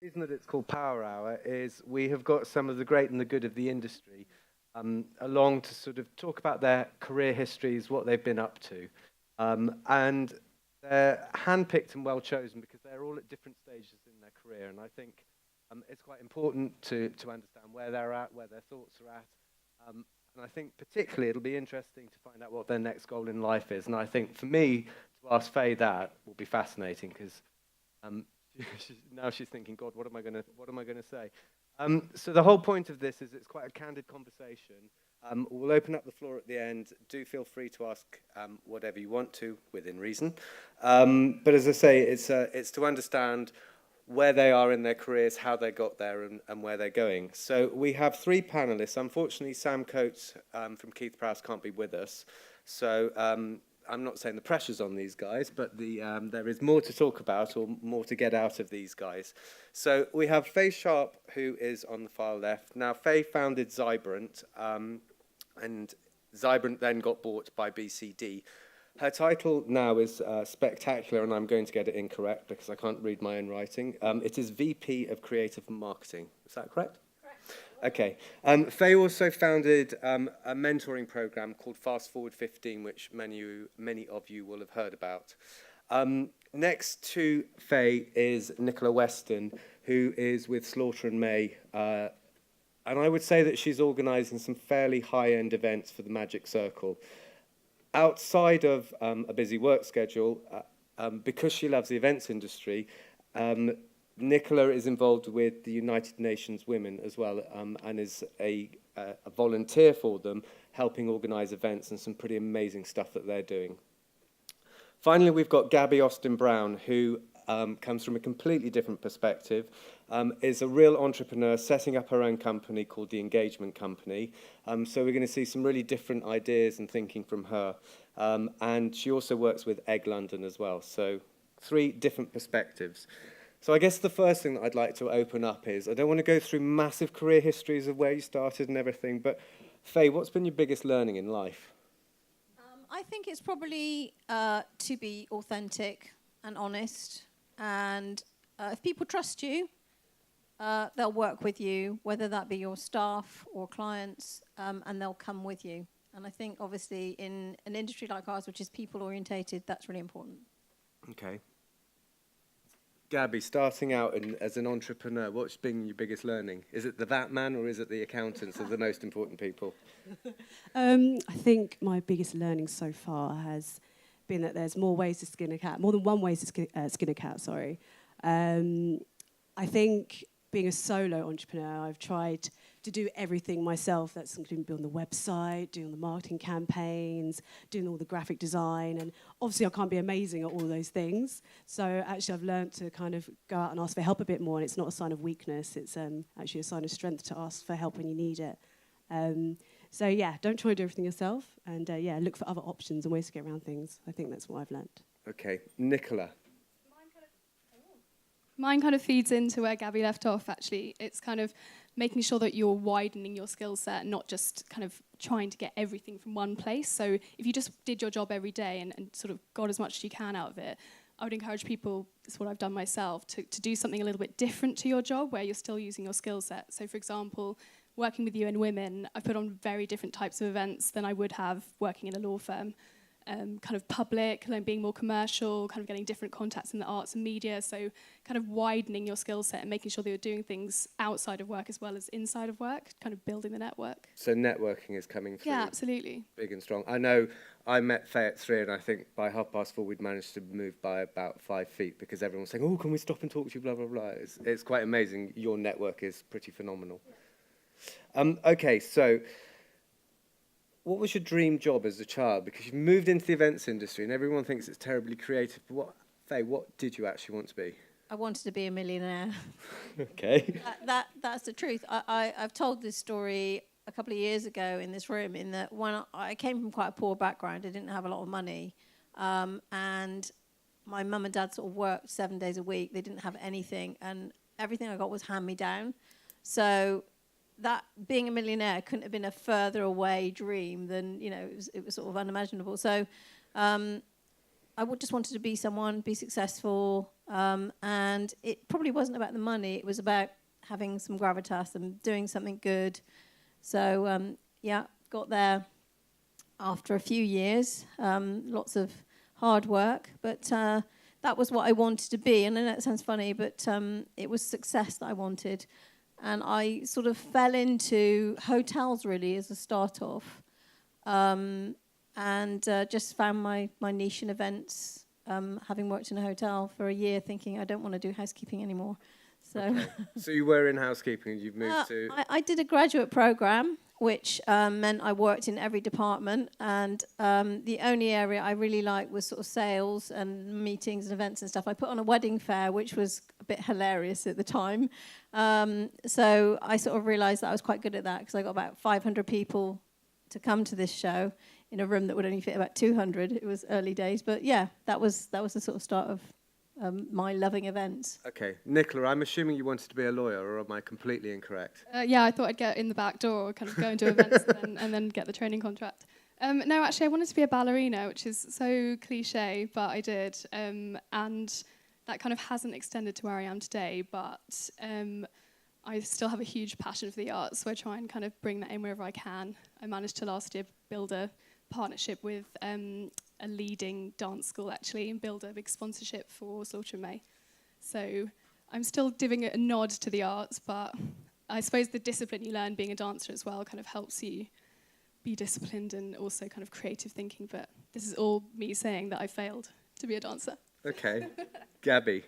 The reason that it's called Power Hour is we have got some of the great and the good of the industry along to sort of talk about their career histories, what they've been up to. And they're handpicked and well chosen because they're all at different stages in their career. And I think it's quite important to understand where they're at, where their thoughts are at. And I think particularly it'll be interesting to find out what their next goal in life is. And I think for me, to ask Faye that will be fascinating because um, now she's thinking, God, what am I gonna say? So the whole point of this is it's quite a candid conversation. We'll open up the floor at the end. Do feel free to ask whatever you want to, within reason. But as I say, it's to understand where they are in their careers, how they got there, and where they're going. So we have three panelists. Unfortunately, Sam Coates from Keith Prowse can't be with us. So I'm not saying the pressure's on these guys, but there is more to talk about or more to get out of these guys. So we have Faye Sharp, who is on the far left. Now, Faye founded Zybrant, and Zybrant then got bought by BCD. Her title now is spectacular, and I'm going to get it incorrect because I can't read my own writing. It is VP of Creative Marketing. Is that correct? Okay. Faye also founded a mentoring program called Fast Forward 15, which many of you will have heard about. Next to Faye is Nicola Weston, who is with Slaughter and May. And I would say that she's organising some fairly high-end events for the Magic Circle. Outside of a busy work schedule, because she loves the events industry, Nicola is involved with the United Nations Women as well, and is a volunteer for them, helping organise events and some pretty amazing stuff that they're doing. Finally, we've got Gabby Austin Brown, who comes from a completely different perspective, is a real entrepreneur setting up her own company called The Engagement Company. So we're going to see some really different ideas and thinking from her. And she also works with Egg London as well. So three different perspectives. So I guess the first thing that I'd like to open up is, I don't want to go through massive career histories of where you started and everything, but Faye, what's been your biggest learning in life? I think it's probably to be authentic and honest. And if people trust you, they'll work with you, whether that be your staff or clients, and they'll come with you. And I think, obviously, in an industry like ours, which is people-orientated, that's really important. Okay. Gabby, starting out as an entrepreneur, what's been your biggest learning? Is it the VAT man or is it the accountants are the most important people? I think my biggest learning so far has been that there's more ways to skin a cat, more than one way to skin a cat, sorry. I think being a solo entrepreneur, I've tried to do everything myself. That's including building the website, doing the marketing campaigns, doing all the graphic design. And obviously I can't be amazing at all those things. So actually I've learned to kind of go out and ask for help a bit more. And it's not a sign of weakness. It's actually a sign of strength to ask for help when you need it. So yeah, don't try to do everything yourself. And yeah, look for other options and ways to get around things. I think that's what I've learned. Okay, Nicola. Mine kind of feeds into where Gabby left off, actually. It's kind of making sure that you're widening your skill set, not just kind of trying to get everything from one place. So if you just did your job every day and sort of got as much as you can out of it, I would encourage people, it's what I've done myself, to do something a little bit different to your job where you're still using your skill set. So for example, working with UN Women, I've put on very different types of events than I would have working in a law firm. Kind of public, like being more commercial, kind of getting different contacts in the arts and media. So kind of widening your skill set and making sure that you're doing things outside of work as well as inside of work, kind of building the network. So networking is coming through. Yeah, absolutely. Big and strong. I know I met Faye at 3 and I think by 4:30 we'd managed to move by about 5 feet because everyone was saying, oh, can we stop and talk to you, blah, blah, blah. It's quite amazing. Your network is pretty phenomenal. Okay, so what was your dream job as a child? Because you moved into the events industry and everyone thinks it's terribly creative. But Faye, what did you actually want to be? I wanted to be a millionaire. Okay. That's the truth. I've told this story a couple of years ago in this room, in that when I came from quite a poor background, I didn't have a lot of money. And my mum and dad sort of worked 7 days a week. They didn't have anything. And everything I got was hand-me-down. So that being a millionaire couldn't have been a further away dream than, it was sort of unimaginable. So I just wanted to be someone, be successful, and it probably wasn't about the money. It was about having some gravitas and doing something good. So yeah, got there after a few years, lots of hard work, but that was what I wanted to be. And I know it sounds funny, but it was success that I wanted. And I sort of fell into hotels really as a start off. And just found my niche in events, having worked in a hotel for a year, thinking I don't want to do housekeeping anymore. So, Okay. So you were in housekeeping, you've moved to... I did a graduate program, which meant I worked in every department, and the only area I really liked was sort of sales and meetings and events and stuff. I put on a wedding fair, which was a bit hilarious at the time. So I sort of realised that I was quite good at that, because I got about 500 people to come to this show in a room that would only fit about 200. It was early days, but yeah, that was the sort of start of my loving events. Okay. Nicola, I'm assuming you wanted to be a lawyer, or am I completely incorrect? Yeah, I thought I'd get in the back door, kind of go into events and then get the training contract. No, actually, I wanted to be a ballerina, which is so cliche, but I did. And that kind of hasn't extended to where I am today, but I still have a huge passion for the arts, so I try and kind of bring that in wherever I can. I managed to last year build a partnership with a leading dance school, actually, and build a big sponsorship for Slaughter and May. So I'm still giving it a nod to the arts, but I suppose the discipline you learn being a dancer as well kind of helps you be disciplined and also kind of creative thinking. But this is all me saying that I failed to be a dancer. Okay. Gabby.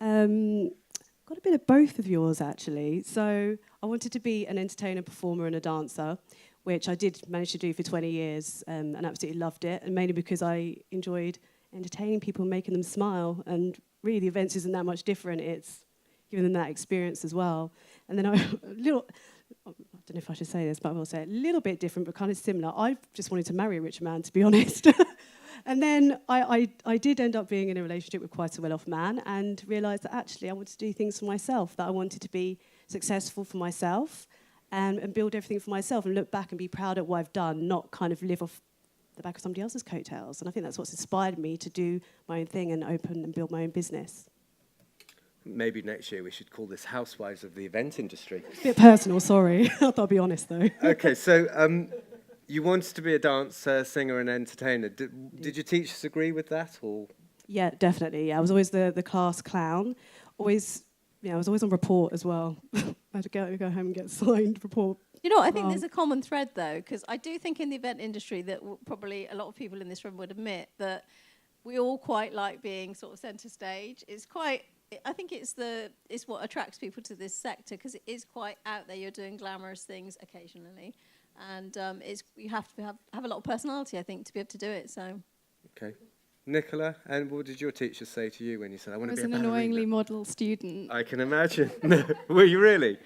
Got a bit of both of yours, actually. So I wanted to be an entertainer, performer, and a dancer, which I did manage to do for 20 years and absolutely loved it, and mainly because I enjoyed entertaining people and making them smile. And really, the events isn't that much different. It's giving them that experience as well. And then I don't know if I should say this, but I will say it, a little bit different, but kind of similar. I just wanted to marry a rich man, to be honest. And then I did end up being in a relationship with quite a well-off man and realised that actually I wanted to do things for myself, that I wanted to be successful for myself and build everything for myself and look back and be proud of what I've done, not kind of live off the back of somebody else's coattails. And I think that's what's inspired me to do my own thing and open and build my own business. Maybe next year we should call this Housewives of the Event Industry. A bit personal, sorry. I thought I'd be honest, though. Okay, so you wanted to be a dancer, singer, and entertainer. Did your teachers agree with that, or? Yeah, definitely. I was always the class clown. Always, I was always on report as well. I had to go home and get signed report. You know what, I think there's a common thread, though, because I do think in the event industry that probably a lot of people in this room would admit that we all quite like being sort of centre stage. I think it's what attracts people to this sector, because it is quite out there. You're doing glamorous things occasionally, and you have to have a lot of personality, I think, to be able to do it. So. Okay. Nicola, and what did your teacher say to you when you said, I want to be a ballerina? I was an annoyingly model student. I can imagine. Were you really?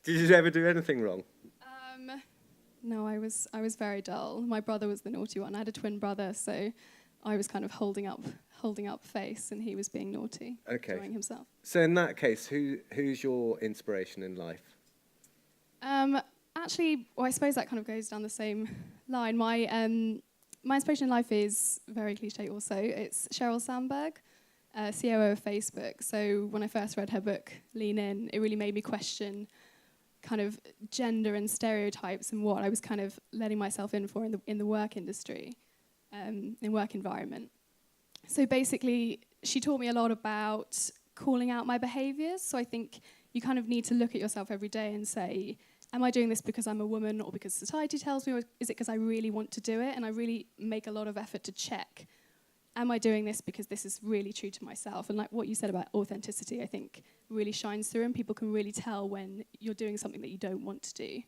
Did you ever do anything wrong? No, I was very dull. My brother was the naughty one. I had a twin brother, so I was kind of holding up face, and he was being naughty, enjoying himself. So in that case, who's your inspiration in life? Actually, I suppose that kind of goes down the same line. My inspiration in life is very cliche also. It's Sheryl Sandberg, COO of Facebook. So when I first read her book, Lean In, it really made me question kind of gender and stereotypes and what I was kind of letting myself in for in the work industry, in work environment. So basically, she taught me a lot about calling out my behaviours. So I think you kind of need to look at yourself every day and say, am I doing this because I'm a woman or because society tells me, or is it because I really want to do it? And I really make a lot of effort to check, am I doing this because this is really true to myself? And like what you said about authenticity, I think really shines through, and people can really tell when you're doing something that you don't want to do.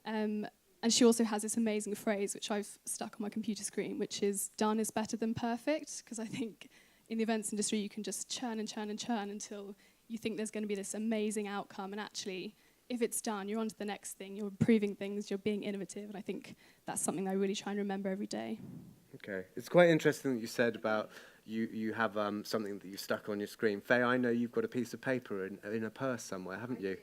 And she also has this amazing phrase, which I've stuck on my computer screen, which is done is better than perfect, because I think in the events industry you can just churn and churn and churn until you think there's going to be this amazing outcome, and actually if it's done, you're on to the next thing, you're improving things, you're being innovative, and I think that's something I really try and remember every day. Okay. It's quite interesting that you said about you have something that you stuck on your screen. Faye, I know you've got a piece of paper in a purse somewhere, haven't you?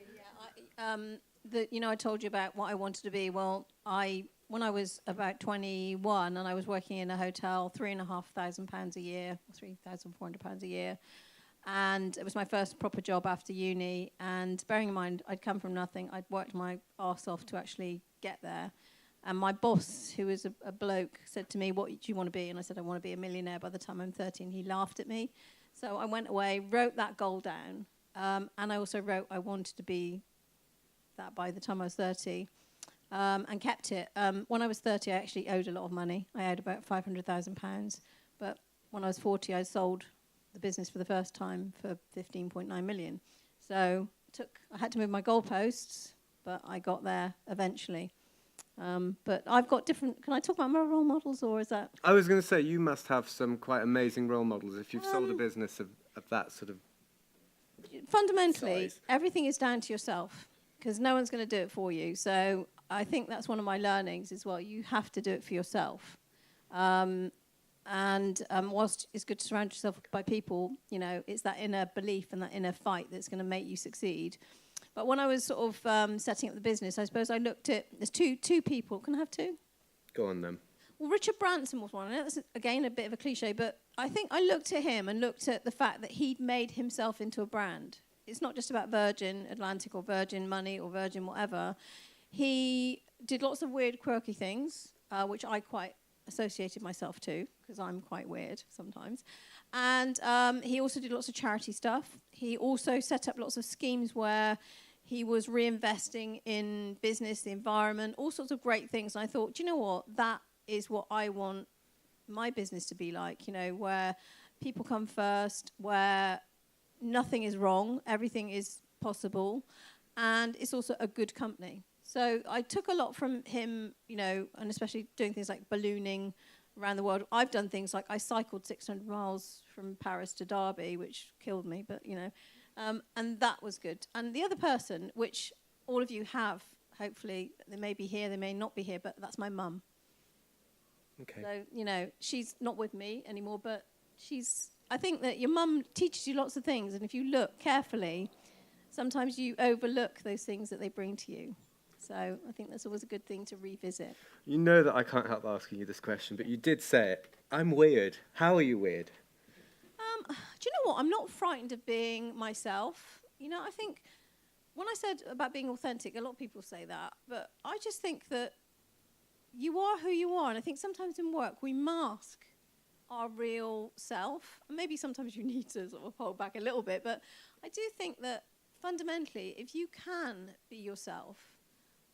Yeah, I told you about what I wanted to be. Well, I when I was about 21 and I was working in a hotel, £3,500 a year, £3,400 a year. And it was my first proper job after uni. And bearing in mind, I'd come from nothing. I'd worked my arse off to actually get there. And my boss, who was a bloke, said to me, what do you want to be? And I said, I want to be a millionaire by the time I'm 30. And he laughed at me. So I went away, wrote that goal down. And I also wrote I wanted to be that by the time I was 30. And kept it. When I was 30, I actually owed a lot of money. I owed about £500,000. But when I was 40, I sold the business for the first time for 15.9 million. So I had to move my goalposts, but I got there eventually. But I've got different. Can I talk about my role models, or is that? I was going to say, you must have some quite amazing role models if you've sold a business of that sort of Fundamentally, size. everything is down to yourself, because no one's going to do it for you. So I think that's one of my learnings as well. You have to do it for yourself. Whilst it's good to surround yourself by people, it's that inner belief and that inner fight that's going to make you succeed. But when I was sort of setting up the business, I suppose I looked at, there's two people. Can I have two? Go on then. Well, Richard Branson was one. I know that's, again, a bit of a cliche, but I think I looked at him and looked at the fact that he'd made himself into a brand. It's not just about Virgin Atlantic or Virgin Money or Virgin whatever. He did lots of weird, quirky things, which I quite associated myself to, because I'm quite weird sometimes. And he also did lots of charity stuff. He also set up lots of schemes where he was reinvesting in business, the environment, all sorts of great things. And I thought, do you know what? That is what I want my business to be like, where people come first, where nothing is wrong, everything is possible, and it's also a good company. So I took a lot from him, and especially doing things like ballooning around the world. I've done things like I cycled 600 miles from Paris to Derby, which killed me, but, and that was good. And the other person, which all of you have, hopefully, they may be here, they may not be here, but that's my mum. Okay. So, she's not with me anymore, but I think that your mum teaches you lots of things, and if you look carefully, sometimes you overlook those things that they bring to you. So I think that's always a good thing to revisit. You know that I can't help asking you this question, but you did say it. I'm weird. How are you weird? Do you know what? I'm not frightened of being myself. I think when I said about being authentic, a lot of people say that, but I just think that you are who you are. And I think sometimes in work we mask our real self. And maybe sometimes you need to sort of hold back a little bit, but I do think that fundamentally, if you can be yourself,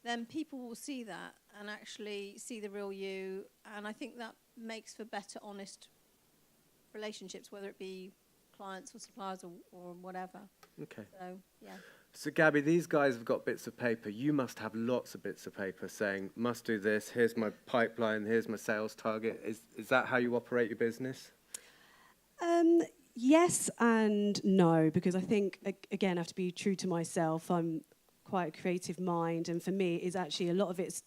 then people will see that and actually see the real you. And I think that makes for better, honest relationships, whether it be clients or suppliers or whatever. Okay. So, yeah. So, Gabby, these guys have got bits of paper. You must have lots of bits of paper saying, must do this, here's my pipeline, here's my sales target. Is that how you operate your business? Yes and no, because I think, again, I have to be true to myself. I'm quite a creative mind, and for me, it's actually a lot of it's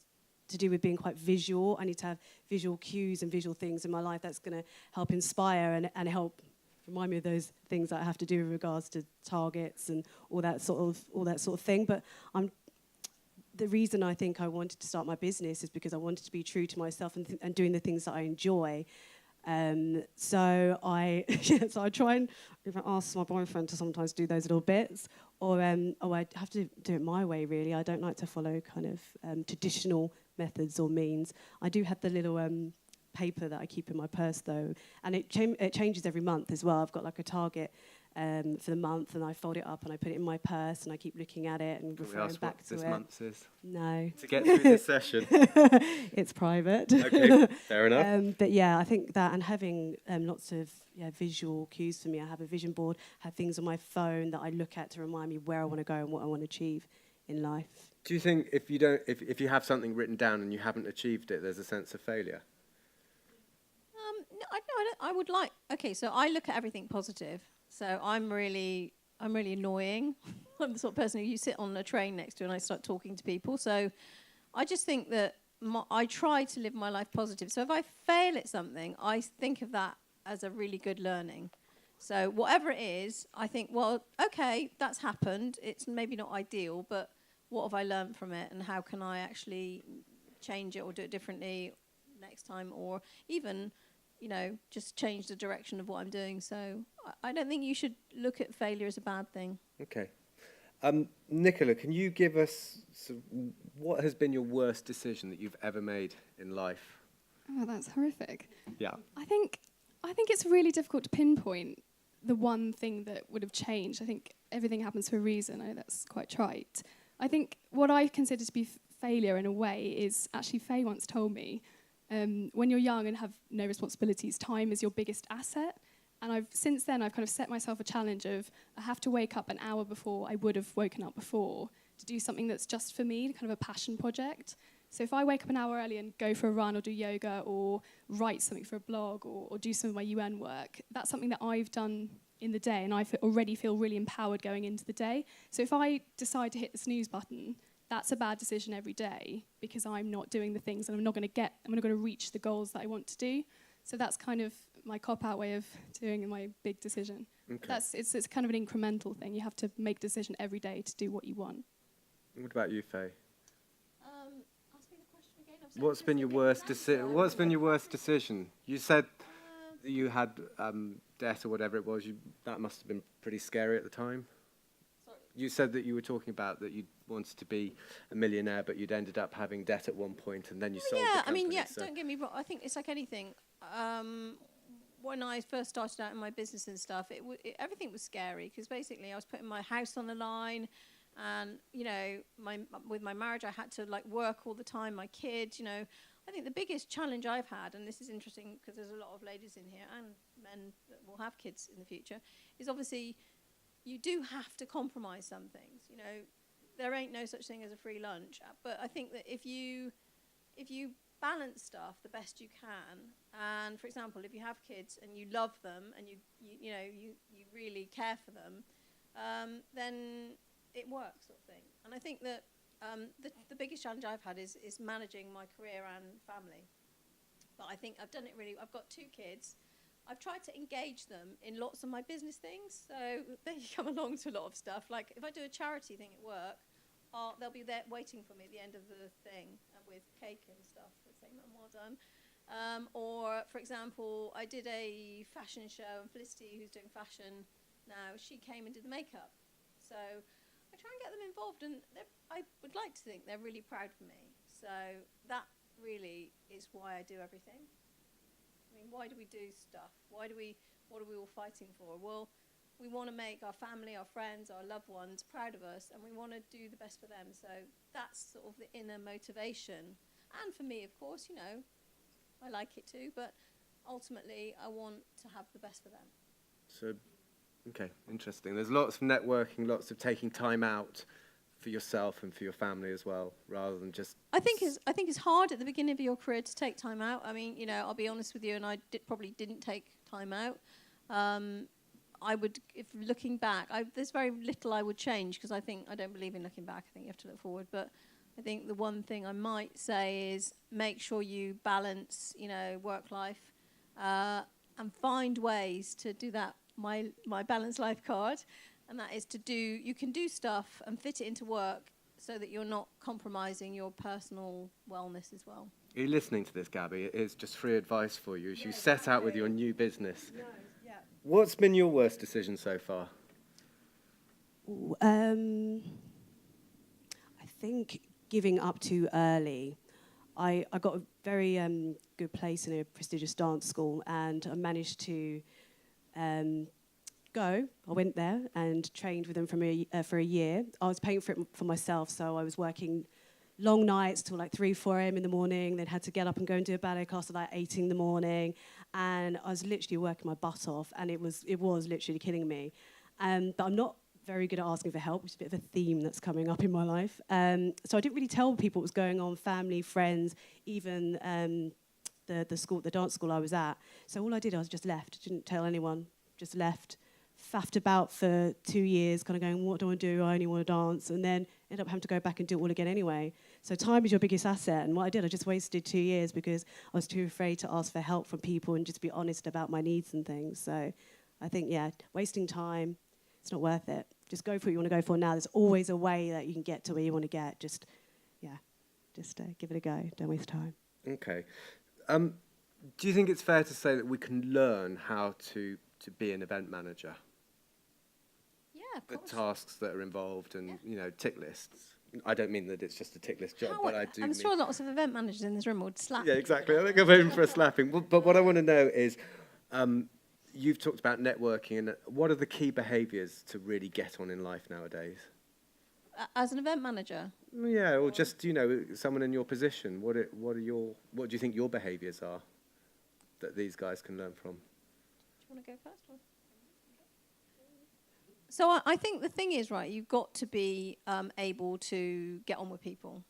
to do with being quite visual. I need to have visual cues and visual things in my life that's going to help inspire and help remind me of those things that I have to do with regards to targets and all that sort of thing. But the reason I think I wanted to start my business is because I wanted to be true to myself and doing the things that I enjoy. So I try and if I ask my boyfriend to sometimes do those little bits, or I have to do it my way. Really, I don't like to follow kind of traditional methods or means. I do have the little paper that I keep in my purse though, and it changes every month as well. I've got like a target for the month, and I fold it up and I put it in my purse, and I keep looking at it and referring back to it. This month's is? No. To get through this session. It's private. Okay, fair enough. But yeah, I think that, and having lots of visual cues for me. I have a vision board, have things on my phone that I look at to remind me where I want to go and what I want to achieve in life. Do you think if you have something written down and you haven't achieved it, there's a sense of failure? I would like. Okay, so I look at everything positive. So I'm really annoying. I'm the sort of person who you sit on a train next to and I start talking to people. So I just think that I try to live my life positive. So if I fail at something, I think of that as a really good learning. So whatever it is, I think, well, okay, that's happened. It's maybe not ideal, but what have I learned from it, and how can I actually change it or do it differently next time, or even, you know, just change the direction of what I'm doing. So I don't think you should look at failure as a bad thing. Okay. Nicola, can you give us what has been your worst decision that you've ever made in life? Oh, that's horrific. Yeah. I think it's really difficult to pinpoint the one thing that would have changed. I think everything happens for a reason. I know that's quite trite. I think what I consider to be failure in a way is actually Faye once told me, when you're young and have no responsibilities, time is your biggest asset. And since then I've kind of set myself a challenge of I have to wake up an hour before I would have woken up before to do something that's just for me, kind of a passion project. So if I wake up an hour early and go for a run or do yoga or write something for a blog or do some of my UN work, that's something that I've done in the day, and I already feel really empowered going into the day. So if I decide to hit the snooze button, that's a bad decision every day because I'm not doing the things and I'm not going to reach the goals that I want to do. So that's kind of my cop-out way of doing my big decision. Okay. It's kind of an incremental thing. You have to make a decision every day to do what you want. What about you, Faye? Ask me the question again. I'm so What's been your worst decision? What's been your worst decision? You said that you had debt or whatever it was. That must have been pretty scary at the time. Sorry. You said that you were talking about that you wanted to be a millionaire, but you'd ended up having debt at one point, and then you sold the Yeah, I company. mean, yeah, so- don't get me wrong. I think it's like anything. When I first started out in my business and stuff, everything was scary because basically I was putting my house on the line, and you know, with my marriage, I had to like work all the time. My kids, you know, I think the biggest challenge I've had, and this is interesting because there's a lot of ladies in here and men that will have kids in the future, is obviously you do have to compromise some things. You know, there ain't no such thing as a free lunch. But I think that if you balance stuff the best you can, and for example, if you have kids and you love them and you really care for them, then it works, sort of thing. And I think that the biggest challenge I've had is managing my career and family. But I think I've done it really. I've got 2 kids. I've tried to engage them in lots of my business things, so they come along to a lot of stuff. Like if I do a charity thing at work, they'll be there waiting for me at the end of the thing with cake and stuff, saying I'm well done. Or, for example, I did a fashion show, and Felicity, who's doing fashion now, she came and did the makeup. So I try and get them involved, and I would like to think they're really proud of me. So that really is why I do everything. I mean, why do we do stuff? What are we all fighting for? Well, we want to make our family, our friends, our loved ones proud of us, and we want to do the best for them. So that's sort of the inner motivation. And for me, of course, you know, I like it too, but ultimately I want to have the best for them. So, okay, interesting. There's lots of networking, lots of taking time out for yourself and for your family as well, rather than just... I think it's hard at the beginning of your career to take time out. I mean, you know, I'll be honest with you, and I probably didn't take time out. I would, if looking back, there's very little I would change because I don't believe in looking back. I think you have to look forward. But I think the one thing I might say is make sure you balance, you know, work life, and find ways to do that. My balanced life card, and that is you can do stuff and fit it into work so that you're not compromising your personal wellness as well. Are you listening to this, Gabby? It is just free advice for you as you set out with your new business. No, yeah. What's been your worst decision so far? I think giving up too early. I got a very good place in a prestigious dance school, and I managed to go. I went there and trained with them for a year. I was paying for it for myself, so I was working long nights till like 3, 4 a.m. in the morning, then had to get up and go and do a ballet class at like 8 in the morning, and I was literally working my butt off, and it was literally killing me. But I'm not very good at asking for help, which is a bit of a theme that's coming up in my life. So I didn't really tell people what was going on, family, friends, even the dance school I was at. So all I did, I was just left, didn't tell anyone, just left, faffed about for 2 years, kind of going, what do I do? I only want to dance, and then ended up having to go back and do it all again anyway. So time is your biggest asset, and what I did, I just wasted 2 years because I was too afraid to ask for help from people and just be honest about my needs and things. So I think, yeah, wasting time, it's not worth it. Just go for what you want to go for now. There's always a way that you can get to where you want to get. Just, yeah. just give it a go. Don't waste time. Okay. Do you think it's fair to say that we can learn how to be an event manager? Yeah, of The course. tasks that are involved and, Yeah. you know, tick lists. I don't mean that it's just a tick list job, How- but I do I'm mean... sure lots of event managers in this room would slap Yeah, you. exactly. I think I'm aiming for a slapping. But what I want to know is, you've talked about networking, and what are the key behaviours to really get on in life nowadays? As an event manager, Yeah, or just, you know, someone in your position. What do you think your behaviours are that these guys can learn from? do you want to go first? Or? So I think the thing is, right, you've got to be able to get on with people.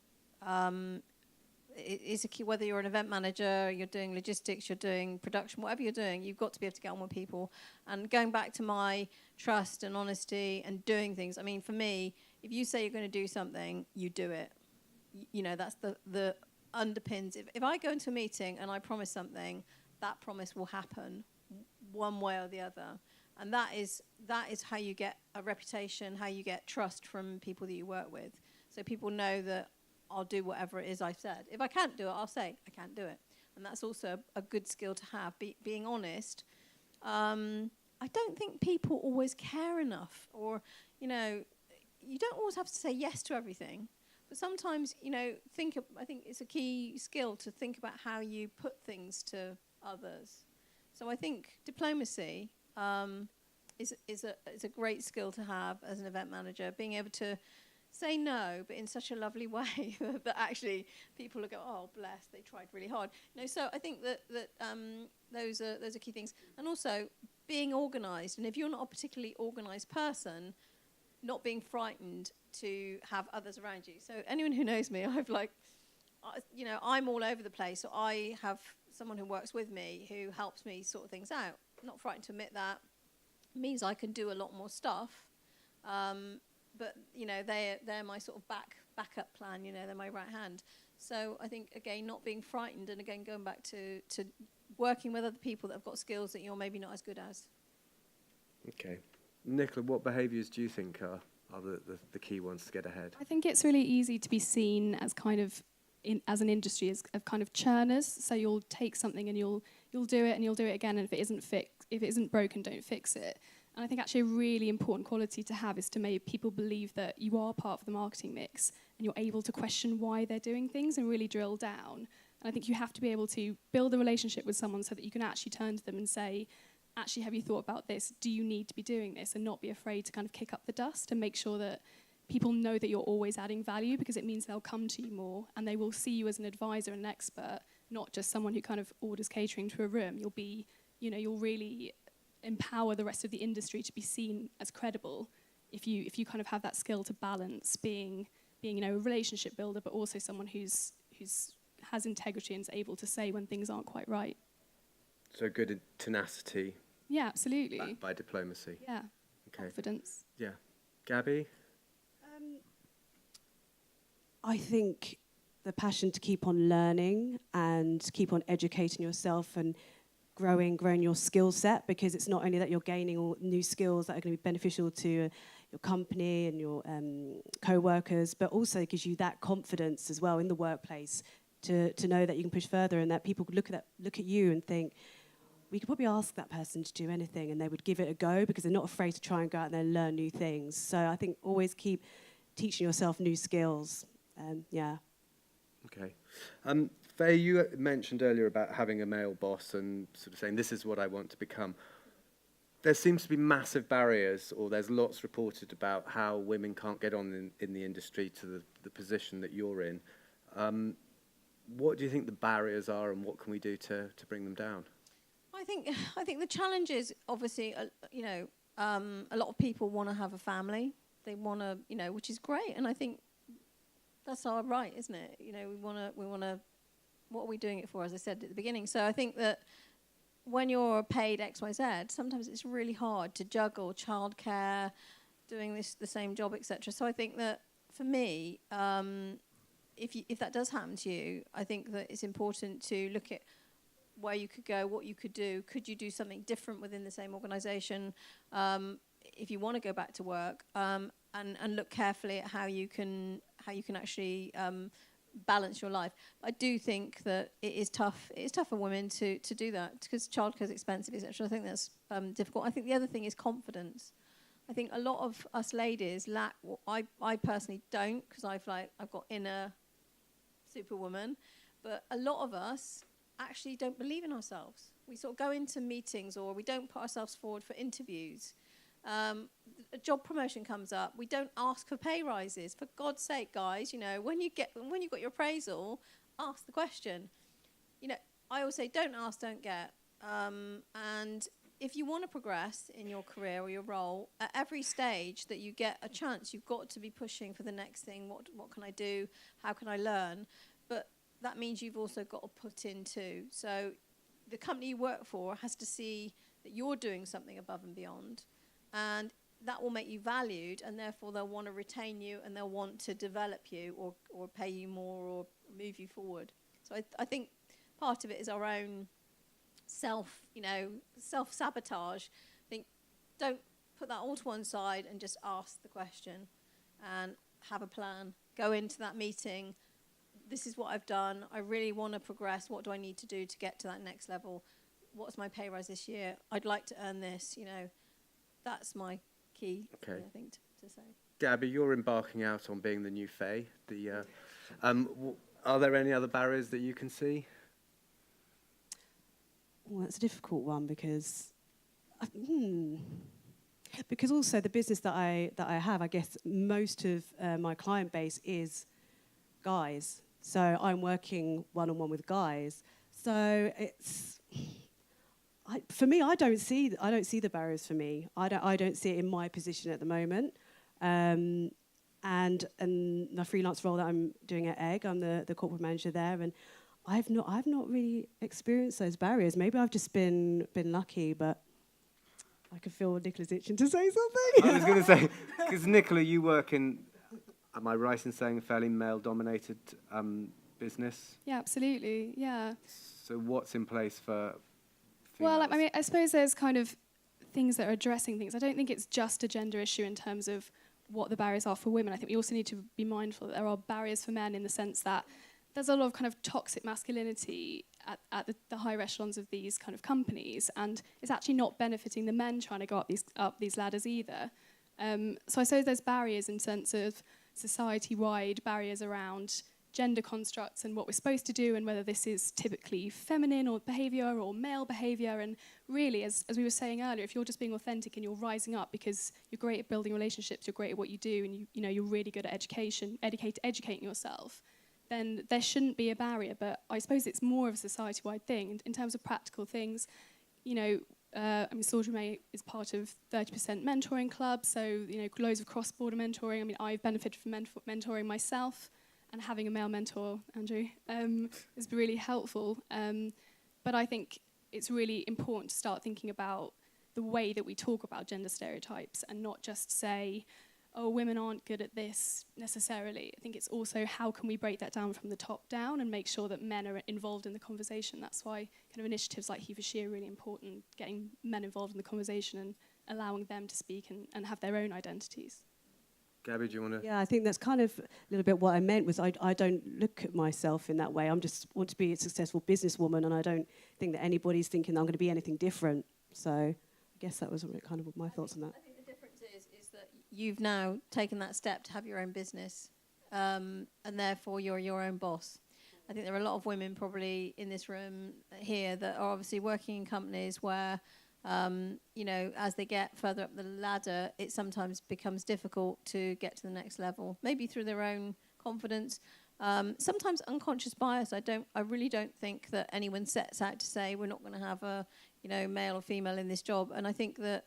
It's a key, whether you're an event manager, you're doing logistics, you're doing production, whatever you're doing, you've got to be able to get on with people. And going back to my trust and honesty and doing things, I mean, for me, if you say you're going to do something, you do it. You know, that's the underpins. If I go into a meeting and I promise something, that promise will happen one way or the other. And that is how you get a reputation, how you get trust from people that you work with. So people know that I'll do whatever it is I've said. If I can't do it, I'll say I can't do it. And that's also a good skill to have, being honest. I don't think people always care enough, or, you know, you don't always have to say yes to everything. But sometimes, you know, I think it's a key skill to think about how you put things to others. So I think diplomacy is a great skill to have as an event manager, being able to say no, but in such a lovely way that actually people will go, oh, bless, they tried really hard. You know, so I think that those are key things. And also being organised. And if you're not a particularly organised person, not being frightened to have others around you. So anyone who knows me, you know, I'm all over the place. So I have someone who works with me who helps me sort things out. Not frightened to admit that. It means I can do a lot more stuff. But, you know, they're my sort of backup plan, you know, they're my right hand. So I think, again, not being frightened, and again, going back to working with other people that have got skills that you're maybe not as good as. Okay. Nicola, what behaviours do you think are the key ones to get ahead? I think it's really easy to be seen as kind of as an industry as kind of churners. So you'll take something and you'll do it and you'll do it again, and if it isn't broken, don't fix it. And I think actually a really important quality to have is to make people believe that you are part of the marketing mix and you're able to question why they're doing things and really drill down. And I think you have to be able to build a relationship with someone so that you can actually turn to them and say, actually, have you thought about this? Do you need to be doing this? And not be afraid to kind of kick up the dust and make sure that people know that you're always adding value, because it means they'll come to you more and they will see you as an advisor and an expert, not just someone who kind of orders catering to a room. You'll be, you know, you'll really empower the rest of the industry to be seen as credible if you kind of have that skill to balance being you know, a relationship builder, but also someone who's has integrity and is able to say when things aren't quite right. So good tenacity. Yeah, absolutely. Backed by diplomacy. Yeah. Okay. Confidence. Yeah. Gabby? I think the passion to keep on learning and keep on educating yourself and growing your skill set, because it's not only that you're gaining all new skills that are going to be beneficial to your company and your co-workers, but also gives you that confidence as well in the workplace to know that you can push further, and that people could look at you and think, we could probably ask that person to do anything and they would give it a go, because they're not afraid to try and go out there and learn new things. So I think always keep teaching yourself new skills. Yeah. Okay. Faye, you mentioned earlier about having a male boss and sort of saying, this is what I want to become. There seems to be massive barriers, or there's lots reported about how women can't get on in the industry to the position that you're in. What do you think the barriers are, and what can we do to bring them down? I think the challenge is obviously, you know, a lot of people want to have a family. They want to, you know, which is great, and I think that's our right, isn't it? You know, we want to. What are we doing it for? As I said at the beginning. So I think that when you're paid XYZ, sometimes it's really hard to juggle childcare, doing the same job, etc. So I think that for me, if that does happen to you, I think that it's important to look at where you could go, what you could do. Could you do something different within the same organisation if you want to go back to work, and look carefully at how you can actually balance your life. I do think that it is tough. It is tough for women to do that because childcare is expensive, etc. I think that's difficult. I think the other thing is confidence. I think a lot of us ladies lack. Well, I personally don't, because I've got inner superwoman, but a lot of us actually don't believe in ourselves. We sort of go into meetings, or we don't put ourselves forward for interviews. A job promotion comes up, we don't ask for pay rises. For God's sake, guys, you know, when you've got your appraisal, ask the question. You know, I always say, don't ask, don't get. And if you want to progress in your career or your role, at every stage that you get a chance, you've got to be pushing for the next thing. What can I do? How can I learn? But that means you've also got to put in too. So the company you work for has to see that you're doing something above and beyond. And that will make you valued, and therefore they'll want to retain you, and they'll want to develop you or pay you more or move you forward. So I think part of it is our own self-sabotage. I think don't put that all to one side and just ask the question and have a plan. Go into that meeting. This is what I've done. I really want to progress. What do I need to do to get to that next level? What's my pay rise this year? I'd like to earn this, you know. That's my key, Okay. I think, to say. Gabby, you're embarking out on being the new Faye. Are there any other barriers that you can see? Well, that's a difficult one because also the business that I have, I guess most of my client base is guys. So I'm working one-on-one with guys. So it's for me, I don't see the barriers for me. I don't see it in my position at the moment. And the freelance role that I'm doing at Egg, I'm the corporate manager there, and I've not really experienced those barriers. Maybe I've just been lucky, but I can feel Nicola's itching to say something. I was going to say, because Nicola, you work in, am I right in saying, a fairly male-dominated business? Yeah, absolutely. Yeah. So what's in place for Well, females? I mean, I suppose there's kind of things that are addressing things. I don't think it's just a gender issue in terms of what the barriers are for women. I think we also need to be mindful that there are barriers for men in the sense that there's a lot of kind of toxic masculinity at the higher echelons of these kind of companies, and it's actually not benefiting the men trying to go up these ladders either. So I suppose there's barriers in sense of society-wide barriers around gender constructs and what we're supposed to do, and whether this is typically feminine or behaviour or male behaviour. And really, as we were saying earlier, if you're just being authentic and you're rising up because you're great at building relationships, you're great at what you do, and you know you're really good at educating yourself, then there shouldn't be a barrier. But I suppose it's more of a society-wide thing. In terms of practical things, you know, I mean, Swordsman is part of 30% mentoring club, so you know, loads of cross-border mentoring. I mean, I've benefited from mentoring myself. And having a male mentor, Andrew, is really helpful. But I think it's really important to start thinking about the way that we talk about gender stereotypes and not just say, oh, women aren't good at this necessarily. I think it's also how can we break that down from the top down and make sure that men are involved in the conversation. That's why kind of initiatives like He for She are really important, getting men involved in the conversation and allowing them to speak and have their own identities. Gabby, do you want to? Yeah, I think that's kind of a little bit what I meant was I don't look at myself in that way. I just want to be a successful businesswoman, and I don't think that anybody's thinking I'm going to be anything different. So I guess that was kind of my thoughts on that. I think the difference is that you've now taken that step to have your own business, and therefore you're your own boss. I think there are a lot of women probably in this room here that are obviously working in companies where you know, as they get further up the ladder, it sometimes becomes difficult to get to the next level, maybe through their own confidence. Sometimes unconscious bias. I really don't think that anyone sets out to say we're not going to have a, you know, male or female in this job. And I think that,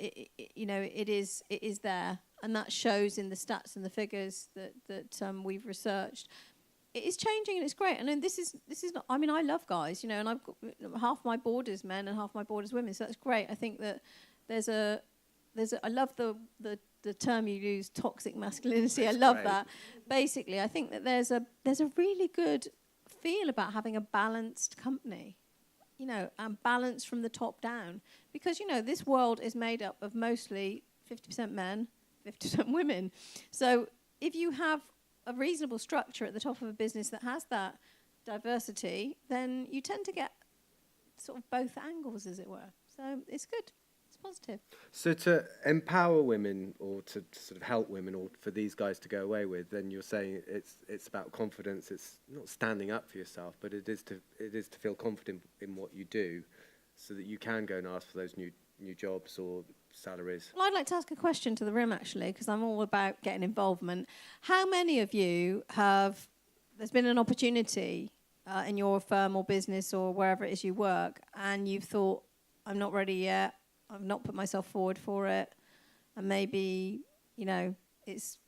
it is there, and that shows in the stats and the figures that we've researched. It is changing and it's great. And then this is not. I mean, I love guys, you know, and I've got half my board is men and half my board is women, so that's great. I think that I love the term you use, toxic masculinity. I love that. Basically, I think that there's a really good feel about having a balanced company, you know, and balance from the top down, because you know this world is made up of mostly 50% men, 50% women. So if you have a reasonable structure at the top of a business that has that diversity, then you tend to get sort of both angles, as it were. So it's good. It's positive. So to empower women, or to sort of help women, or for these guys to go away with, then you're saying it's about confidence. It's not standing up for yourself, but it is to feel confident in what you do, so that you can go and ask for those new jobs or salaries. Well, I'd like to ask a question to the room, actually, because I'm all about getting involvement. How many of you have, there's been an opportunity in your firm or business or wherever it is you work, and you've thought, I'm not ready yet, I've not put myself forward for it, and maybe, you know, it's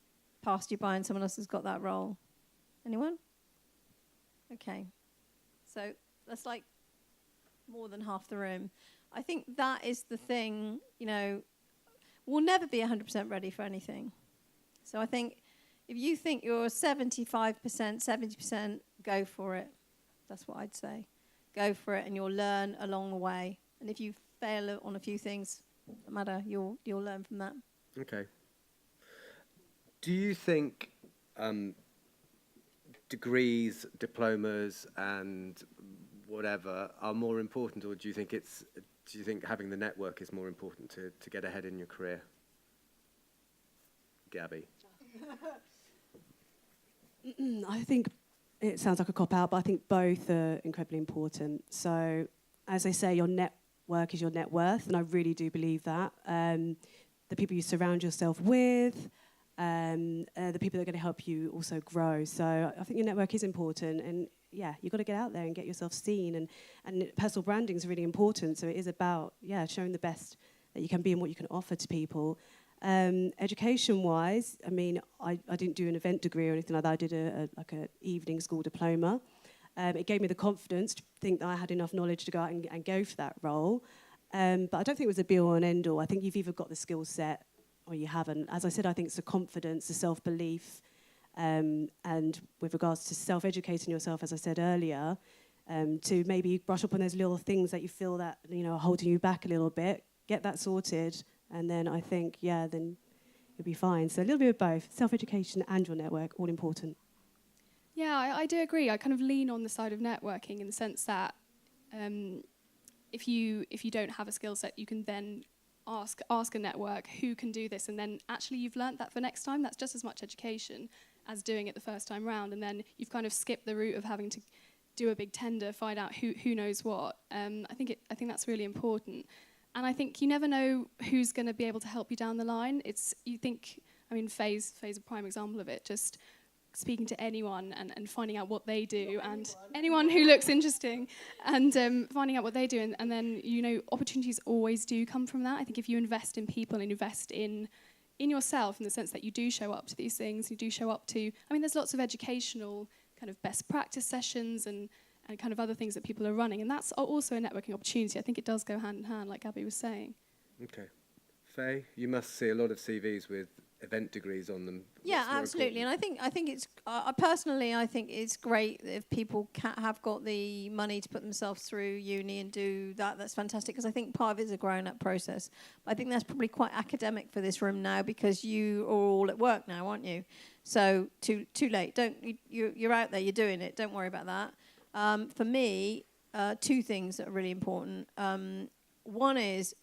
passed you by and someone else has got that role? Anyone? Okay. So that's like more than half the room. I think that is the thing, you know, we'll never be 100% ready for anything. So I think if you think you're 75%, 70%, go for it. That's what I'd say. Go for it, and you'll learn along the way. And if you fail on a few things, no matter, you'll learn from that. Okay. Do you think degrees, diplomas, and whatever are more important, or do you think having the network is more important to get ahead in your career? Gabby. I think it sounds like a cop-out, but I think both are incredibly important. So, as I say, your network is your net worth, and I really do believe that. The people you surround yourself with, the people that are going to help you also grow. So I think your network is important, and yeah, you've got to get out there and get yourself seen, and personal branding is really important. So it is about, showing the best that you can be and what you can offer to people. Education-wise, I mean, I didn't do an event degree or anything like that. I did an evening school diploma. It gave me the confidence to think that I had enough knowledge to go out and go for that role. But I don't think it was a be-all and end-all. I think you've either got the skill set or you haven't. As I said, I think it's the confidence, the self-belief, and with regards to self-educating yourself, as I said earlier, to maybe brush up on those little things that you feel that, are holding you back a little bit, get that sorted, and then I think, then you'll be fine. So a little bit of both, self-education and your network, all important. Yeah, I do agree. I kind of lean on the side of networking in the sense that if you don't have a skill set, you can then ask a network who can do this, and then actually you've learnt that for next time. That's just as much education as doing it the first time round, and then you've kind of skipped the route of having to do a big tender, find out who knows what. I think that's really important. And I think you never know who's going to be able to help you down the line. Faye's a prime example of it, just speaking to anyone and finding out what they do, and anyone who looks interesting, and finding out what they do, and then, opportunities always do come from that. I think if you invest in people and invest in yourself, in the sense that you do show up to these things, you do show up to, there's lots of educational kind of best practice sessions and kind of other things that people are running, and that's also a networking opportunity. I think it does go hand in hand, like Gabby was saying. Okay. Faye, you must see a lot of CVs with event degrees on them. Yeah, absolutely. And I think it's personally, I think it's great if people have got the money to put themselves through uni and do that. That's fantastic, because I think part of it is a grown-up process. But I think that's probably quite academic for this room now, because you are all at work now, aren't you? So too late. You're out there. You're doing it. Don't worry about that. For me, two things that are really important. One is,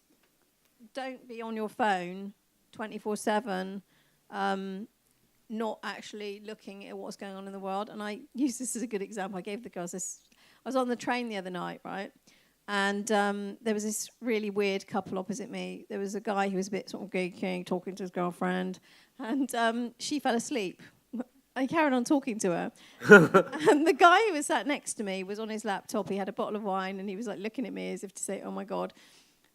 don't be on your phone 24/7, not actually looking at what's going on in the world. And I use this as a good example. I gave the girls this. I was on the train the other night, right? And there was this really weird couple opposite me. There was a guy who was a bit sort of geeky, talking to his girlfriend, and she fell asleep. I carried on talking to her. And the guy who was sat next to me was on his laptop. He had a bottle of wine, and he was like looking at me as if to say, oh my God.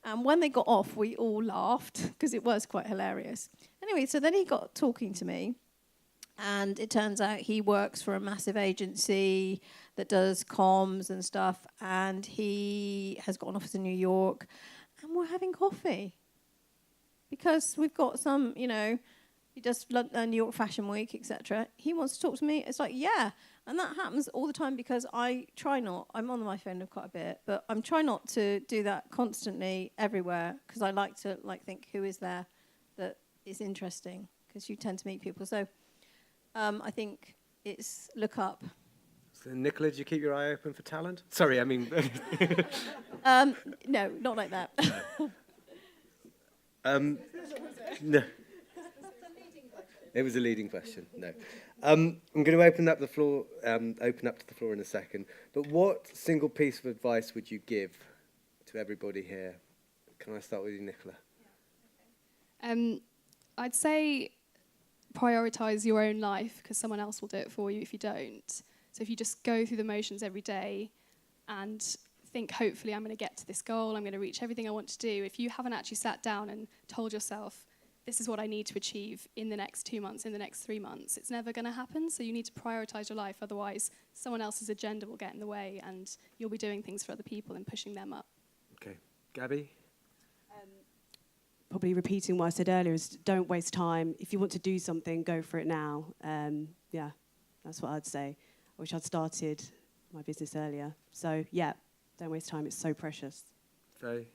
And when they got off, we all laughed, because it was quite hilarious. Anyway, so then he got talking to me, and it turns out he works for a massive agency that does comms and stuff, and he has got an office in New York, and we're having coffee. Because we've got some, he does New York Fashion Week, etc. He wants to talk to me. It's like, yeah. And that happens all the time, because I'm on my phone quite a bit, but I'm trying not to do that constantly everywhere, because I like to think who is there that is interesting, because you tend to meet people. So I think it's look up. So, Nicola, do you keep your eye open for talent? Sorry, I mean... No, not like that. No. It was a leading question. No, I'm going to open up to the floor in a second. But what single piece of advice would you give to everybody here? Can I start with you, Nicola? I'd say prioritise your own life, because someone else will do it for you if you don't. So if you just go through the motions every day and think, hopefully I'm going to get to this goal, I'm going to reach everything I want to do, if you haven't actually sat down and told yourself, this is what I need to achieve in the next 2 months, in the next 3 months, it's never going to happen. So you need to prioritise your life, otherwise someone else's agenda will get in the way and you'll be doing things for other people and pushing them up. Okay. Gabby? Probably repeating what I said earlier is don't waste time. If you want to do something, go for it now. Yeah, that's what I'd say. I wish I'd started my business earlier. So yeah, don't waste time. It's so precious. Faye?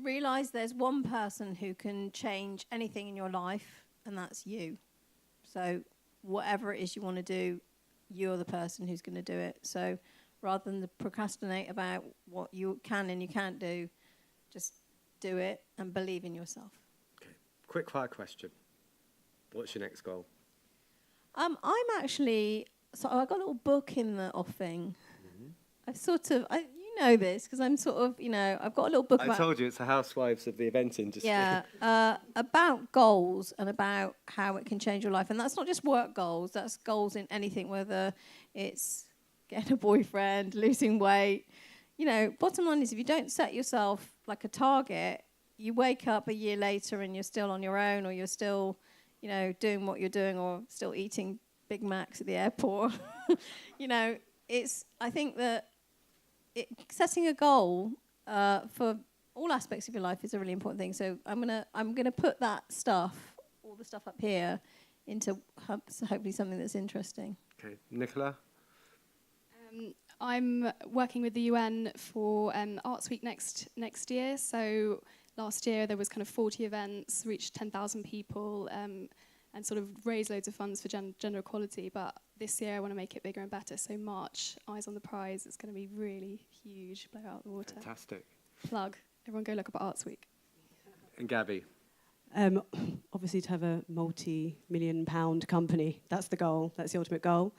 Realise there's one person who can change anything in your life, and that's you. So whatever it is you want to do, you're the person who's going to do it. So rather than procrastinate about what you can and you can't do, just do it and believe in yourself. Okay. Quick fire question. What's your next goal? I'm actually, so I got a little book in the offing. I've sort of, you know this, because I'm sort of, I've got a little book I about... told you it's the housewives of the event industry. Yeah, about goals and about how it can change your life. And that's not just work goals, that's goals in anything, whether it's getting a boyfriend, losing weight. Bottom line is if you don't set yourself like a target, you wake up a year later and you're still on your own, or you're still, doing what you're doing, or still eating Big Macs at the airport. I think that setting a goal for all aspects of your life is a really important thing. So I'm gonna put that stuff, all the stuff up here, into hopefully something that's interesting. Okay, Nicola? I'm working with the UN for Arts Week next year. So last year there was kind of 40 events, reached 10,000 people, and sort of raised loads of funds for gender equality. But this year I want to make it bigger and better. So March, Eyes on the Prize. It's going to be really huge, blow out the water. Fantastic. Plug. Everyone go look up at Arts Week. And Gabby? Obviously to have a multi-million-pound company. That's the goal. That's the ultimate goal.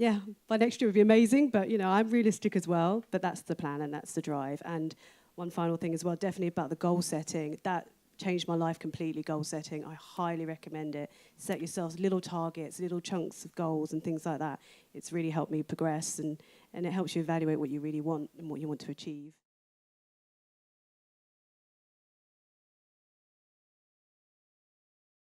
Yeah, by next year would be amazing, but I'm realistic as well, but that's the plan and that's the drive. And one final thing as well, definitely about the goal setting. That changed my life completely, goal setting. I highly recommend it. Set yourselves little targets, little chunks of goals and things like that. It's really helped me progress, and it helps you evaluate what you really want and what you want to achieve.